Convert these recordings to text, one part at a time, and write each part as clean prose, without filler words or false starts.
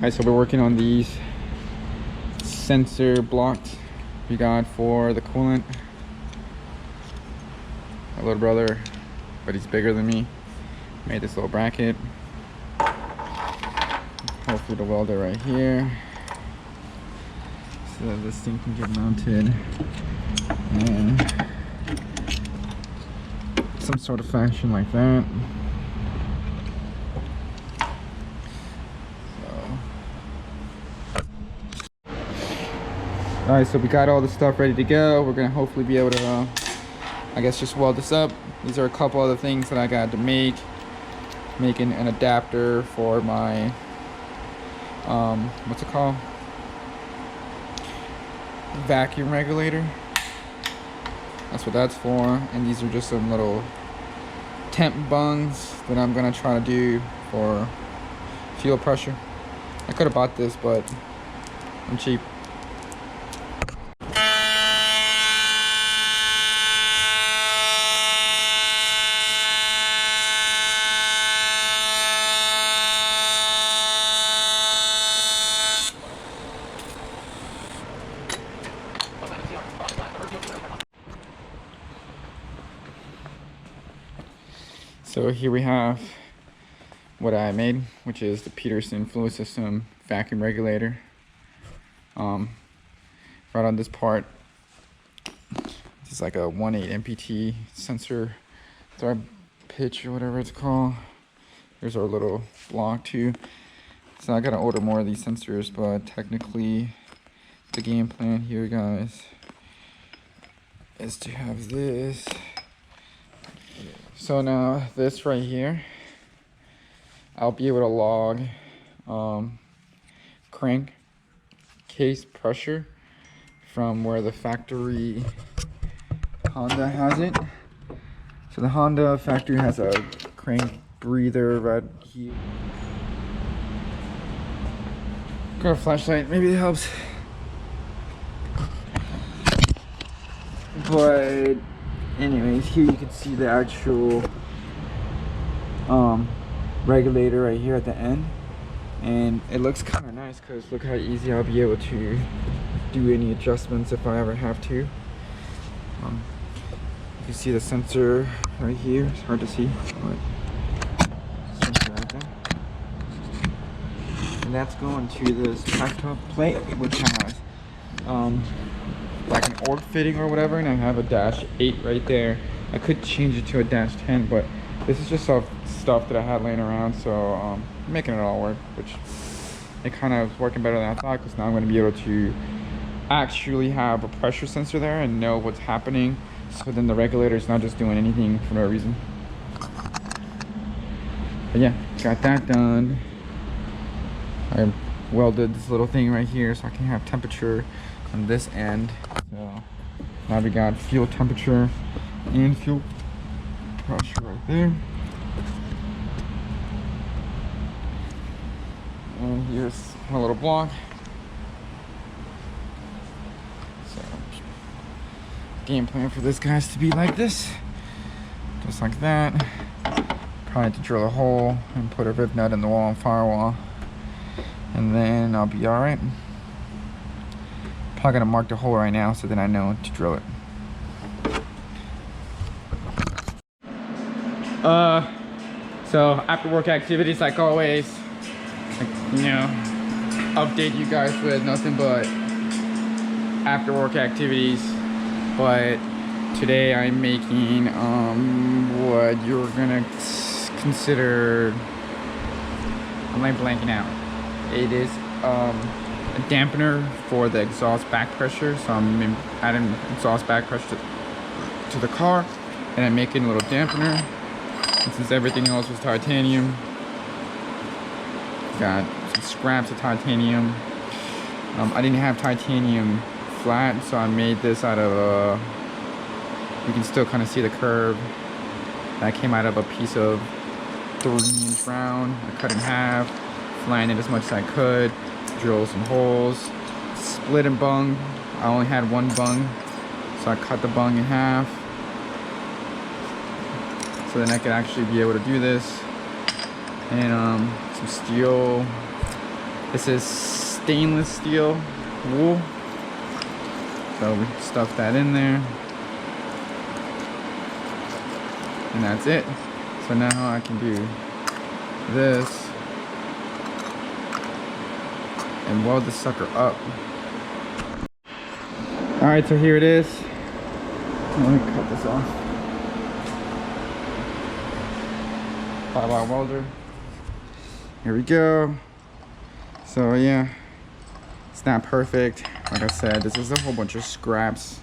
Alright, so we're working on these sensor blocks we got for the coolant. My little brother, but he's bigger than me, made this little bracket. Hopefully to weld it right here so that this thing can get mounted in some sort of fashion like that. Alright, so we got all the stuff ready to go. We're gonna hopefully be able to, I guess, just weld this up. These are a couple other things that I got to make. Making an adapter for my, what's it called? Vacuum regulator. That's what that's for. And these are just some little temp bungs that I'm gonna try to do for fuel pressure. I could have bought this, but I'm cheap. So here we have what I made, which is the Peterson fluid system vacuum regulator. Right on this part, it's like a 1/8 MPT sensor thread pitch or whatever it's called. Here's our little block too. So I gotta order more of these sensors, but technically the game plan here, guys, is to have this. So now this right here, I'll be able to log crank case pressure from where the factory Honda has it. So the Honda factory has a crank breather right here. Got a flashlight, maybe it helps. But anyways, here you can see the actual regulator right here at the end, and it looks kind of nice because look how easy I'll be able to do any adjustments if I ever have to. You can see the sensor right here. It's hard to see, but sensor right there. And that's going to this tactile plate, which has like an org fitting or whatever, and I have a -8 right there. I could change it to a -10, but this is just stuff that I had laying around, so I'm making it all work, which it kind of is working better than I thought, because now I'm going to be able to actually have a pressure sensor there and know what's happening, so then the regulator is not just doing anything for no reason. But yeah, got that done. I welded this little thing right here so I can have temperature on this end. So now we got fuel temperature and fuel pressure right there. And here's my little block. So game plan for this guy's to be like this, just like that. Probably need to drill a hole and put a rib nut in the wall and firewall, and then I'll be all right. Probably gonna mark the hole right now so then I know to drill it. So after work activities, like always, you know, update you guys with nothing but after work activities. But today I'm making what you're gonna consider, I'm like blanking out. It is a dampener for the exhaust back pressure. So I'm adding exhaust back pressure to the car, and I'm making a little dampener. And since everything else was titanium, got some scraps of titanium. I didn't have titanium flat, so I made this out of you can still kind of see the curve. That came out of a piece of 3-inch round. I cut in half, flattened it as much as I could, drill some holes, split and bung. I only had one bung, so I cut the bung in half, so then I could actually be able to do this. And some steel This is stainless steel wool. So we stuff that in there. And that's it. So now I can do this and weld the sucker up. All right, so here it is. Let me cut this off. 5-aught welder. Here we go. So yeah, it's not perfect. Like I said, this is a whole bunch of scraps.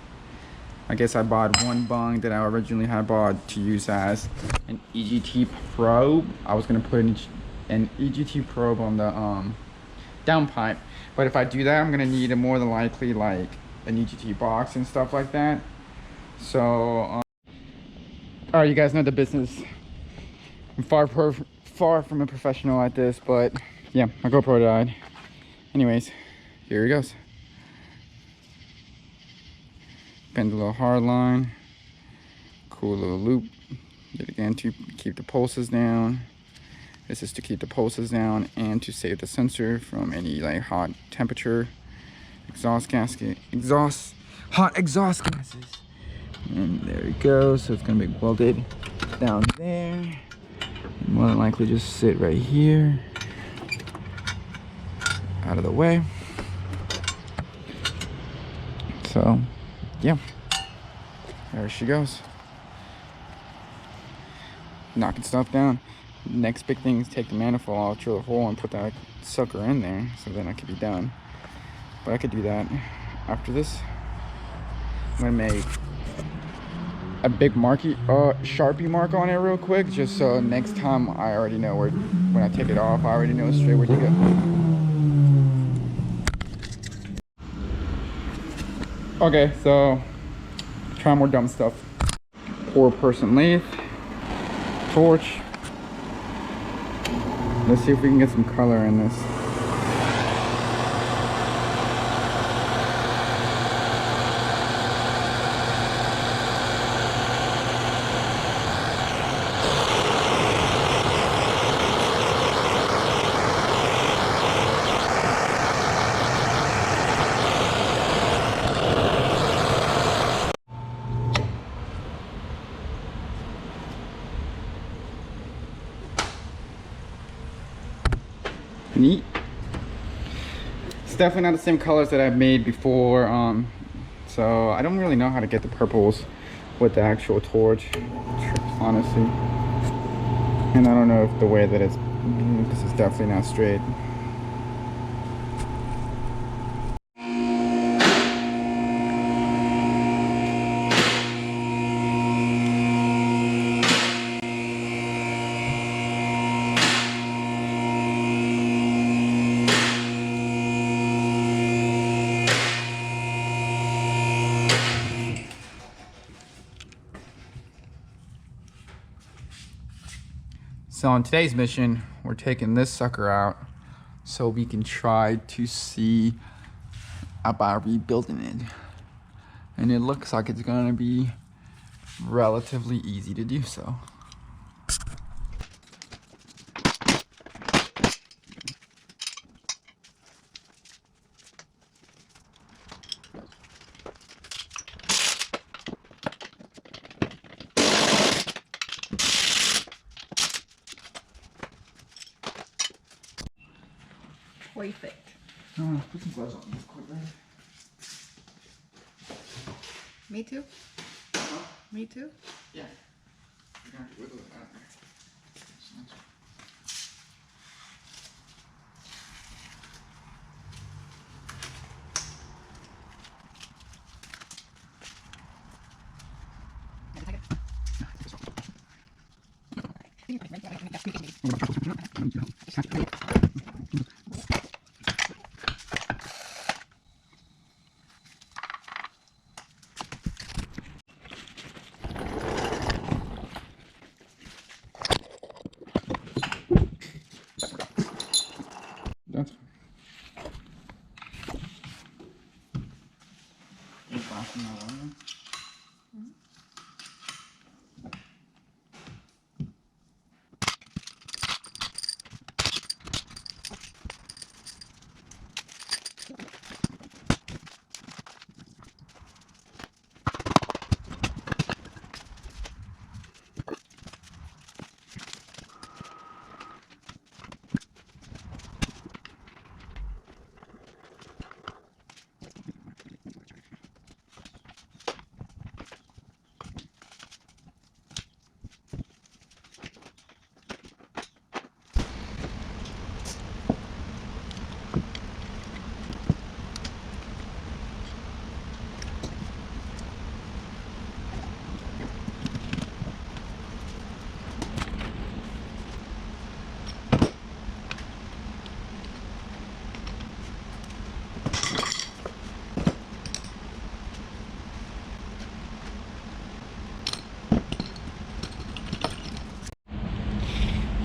I guess I bought one bung that I originally had bought to use as an EGT probe. I was gonna put an EGT probe on the downpipe, but if I do that, I'm gonna need more than likely like an EGT box and stuff like that. So, all right, you guys know the business. I'm far from a professional at this, but yeah, my GoPro died. Anyways, here he goes. Bend a little hard line, cool little loop. Yet again to keep the pulses down. This is to keep the pulses down and to save the sensor from any like hot temperature, hot exhaust gases. And there it goes. So it's gonna be welded down there. And more than likely just sit right here, out of the way. So yeah, there she goes. Knocking stuff down. Next big thing is take the manifold out, drill a hole, and put that sucker in there, so then I could be done. But I could do that after this. I'm gonna make a big Sharpie mark on it real quick, just so next time I already know where, when I take it off, I already know straight where to go. Okay, so try more dumb stuff. 4-person lathe, torch. Let's see if we can get some color in this. Neat. It's definitely not the same colors that I've made before, so I don't really know how to get the purples with the actual torch, honestly. And I don't know if the way that it's, this is definitely not straight. So on today's mission, we're taking this sucker out so we can try to see about rebuilding it. And it looks like it's gonna be relatively easy to do so. Perfect. Put some gloves on this quick, right? Me too? Huh? Me too? Yeah. You're gonna have to wiggle it out there. That's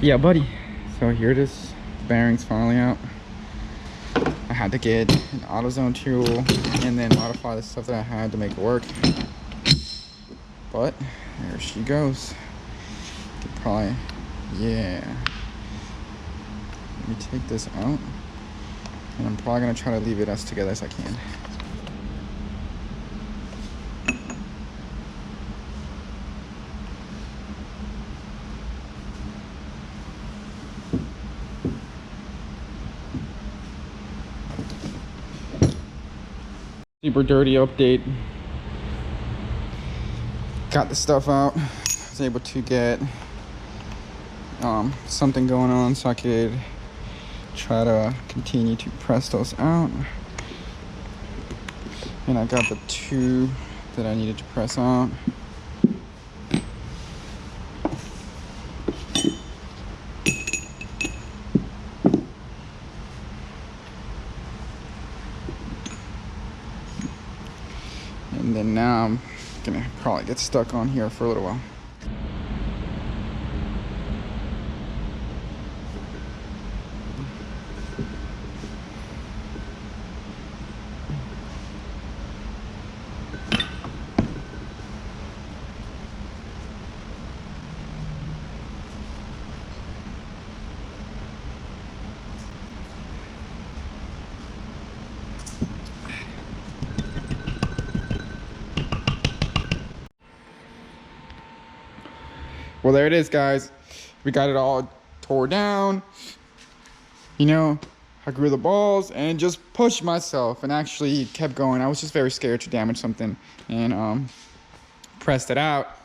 Yeah, buddy. So here it is. Bearings finally out. I had to get an AutoZone tool and then modify the stuff that I had to make it work. But there she goes. Could probably, yeah. Let me take this out. And I'm probably gonna try to leave it as together as I can. Super dirty update. Got the stuff out. Was able to get something going on so I could try to continue to press those out. And I got the two that I needed to press out. And then now I'm gonna probably get stuck on here for a little while. Well, there it is, guys. We got it all tore down. You know, I grew the balls and just pushed myself and actually kept going. I was just very scared to damage something and pressed it out.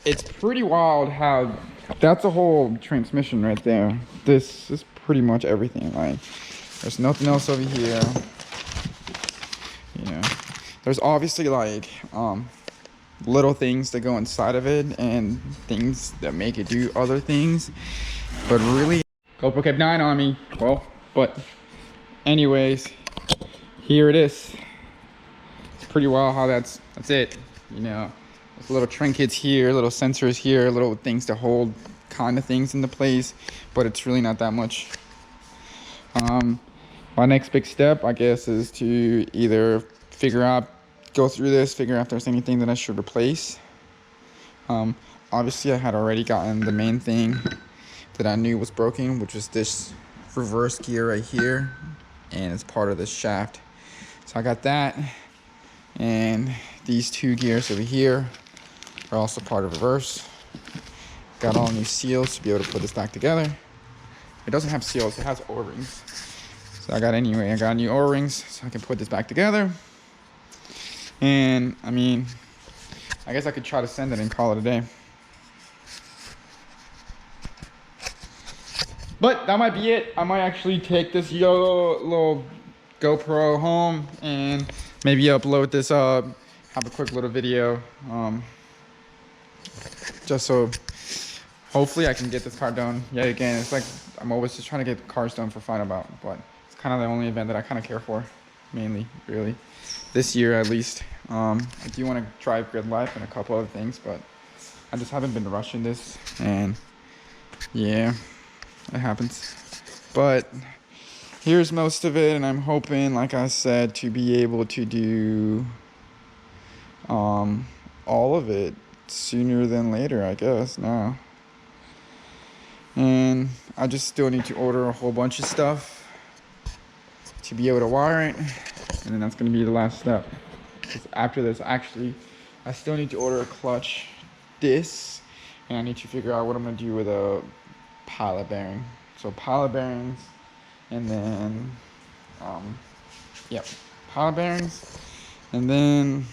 It's pretty wild how that's a whole transmission right there. This is pretty much everything. Like, there's nothing else over here. You know, there's obviously like little things that go inside of it and things that make it do other things, but really GoPro kept 9 on me. Well, but anyways, here it is. It's pretty wild how that's it. You know, there's little trinkets here, little sensors here, little things to hold kind of things into place, but it's really not that much. My next big step, I guess, is to either go through this, figure out if there's anything that I should replace. Obviously I had already gotten the main thing that I knew was broken, which was this reverse gear right here, and it's part of this shaft. So I got that, and these two gears over here are also part of reverse. Got all new seals to be able to put this back together. It doesn't have seals, it has O-rings. So I got new O-rings so I can put this back together. And I mean, I guess I could try to send it and call it a day. But that might be it. I might actually take this little GoPro home and maybe upload this up, have a quick little video, just so hopefully I can get this car done yet again. It's like I'm always just trying to get cars done for fun about, but it's kind of the only event that I kind of care for, mainly, really. This year at least. I do want to drive Grid Life and a couple other things, but I just haven't been rushing this, and yeah, it happens. But here's most of it, and I'm hoping, like I said, to be able to do all of it sooner than later, I guess, now. And I just still need to order a whole bunch of stuff to be able to wire it, and then that's going to be the last step. Because after this, actually, I still need to order a clutch disc, and I need to figure out what I'm going to do with a pilot bearing. So pilot bearings, and then pilot bearings, and then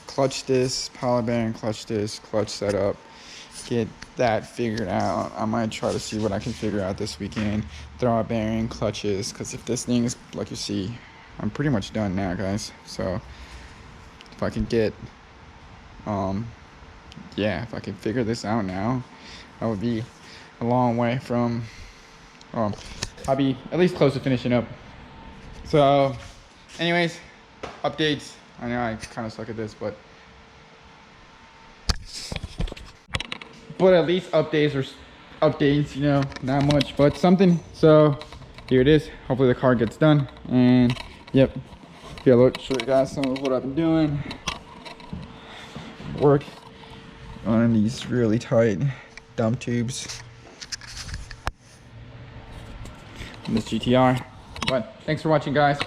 clutch disc, pilot bearing, clutch disc, clutch setup. Get that figured out. I might try to see what I can figure out this weekend. Throw out bearing, clutches, because if this thing is, like you see, I'm pretty much done now, guys. So if I can get if I can figure this out now, I would be a long way from I'll be at least close to finishing up. So anyways, updates. I know I kind of suck at this, but but at least updates, you know, not much, but something. So here it is. Hopefully the car gets done. And yep, feel it. Show you guys some of what I've been doing. Work on these really tight dump tubes on this GTR. But thanks for watching, guys.